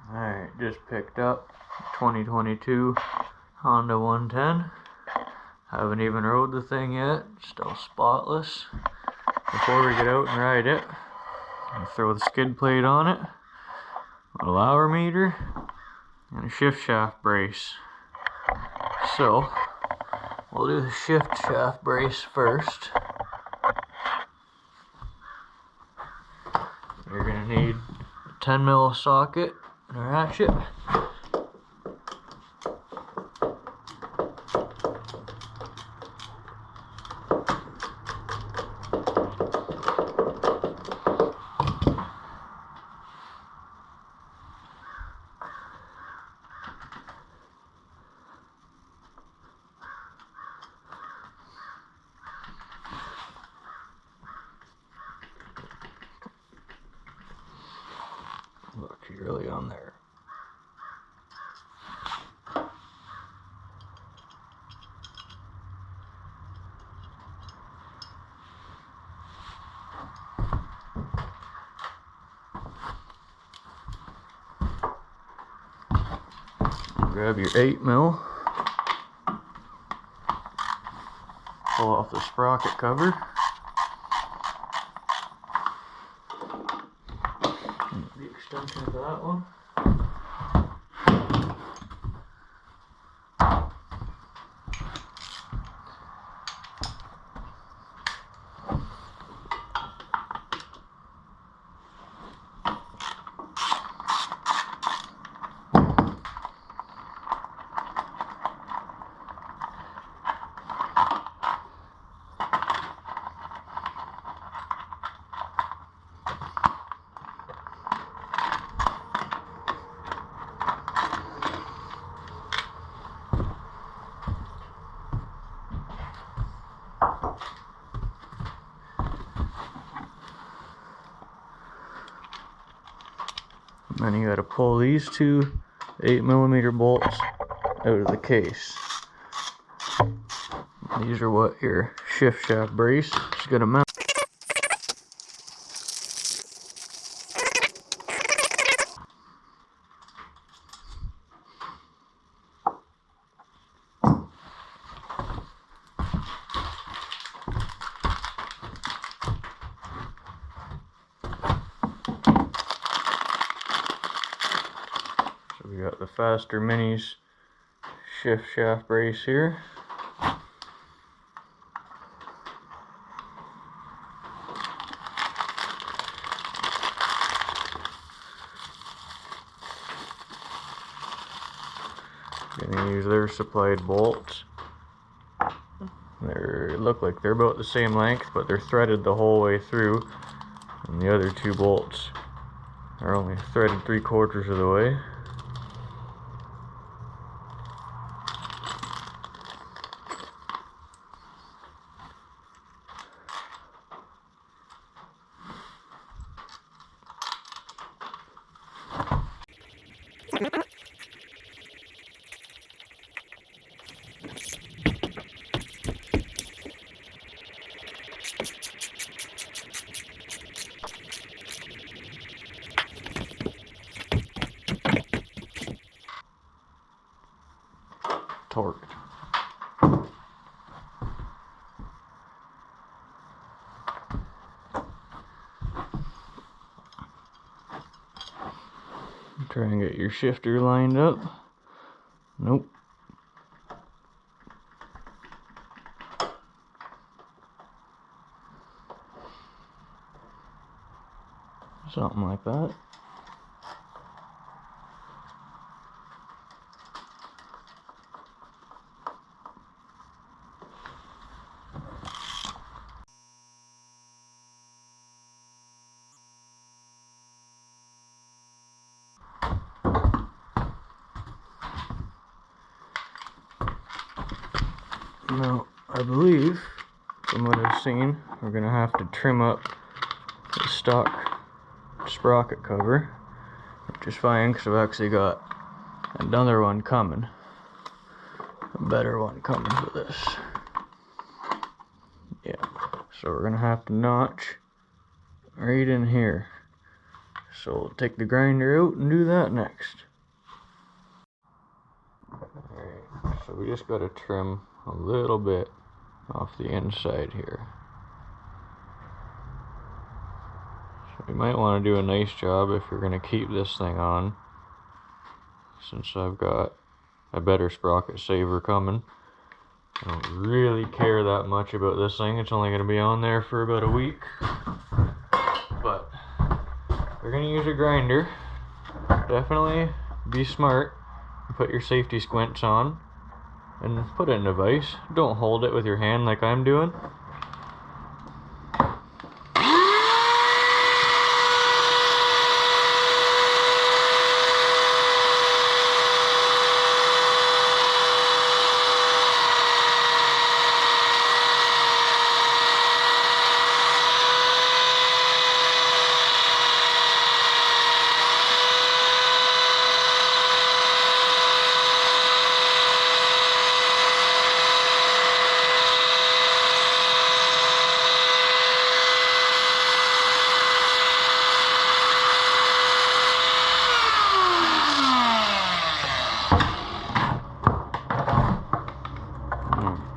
Alright, just picked up 2022 Honda 110. Haven't even rode the thing yet, still spotless. Before we get out and ride it, I throw the skid plate on it, a little hour meter, and a shift shaft brace. So, we'll do the shift shaft brace first. You're going to need a 10mm socket and a ratchet. Look, she's really on there. Grab your 8mm, pull off the sprocket cover. The extension of that one. And then you gotta pull these two 8mm bolts out of the case. These are what your shift shaft brace is gonna mount. We got the Faster Minis shift shaft brace here. Gonna use their supplied bolts. They look like they're about the same length, but they're threaded the whole way through, and the other two bolts are only threaded 3/4 of the way. Torqued. Try and get your shifter lined up. Nope. Something like that. Now, I believe, from what I've seen, we're going to have to trim up the stock sprocket cover, which is fine because I've actually got another one coming. A better one coming for this. Yeah, so we're going to have to notch right in here. So we'll take the grinder out and do that next. Alright, so we just gotta trim a little bit off the inside here. So you might want to do a nice job if you're gonna keep this thing on, since I've got a better sprocket saver coming. I don't really care that much about this thing. It's only gonna be on there for about a week. But you're gonna use a grinder, definitely be smart. Put your safety squints on and put it in a vise. Don't hold it with your hand like I'm doing.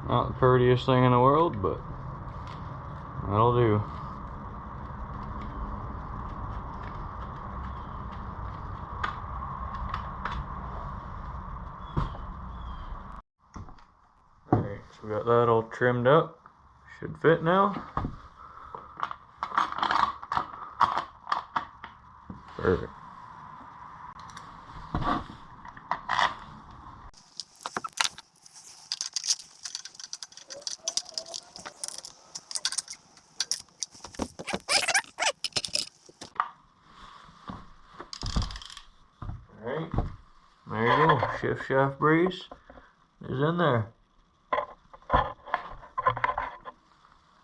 Not the prettiest thing in the world, but that'll do. Alright, so we got that all trimmed up. Should fit now. Perfect. Alright, there you go. Shift shaft brace is in there.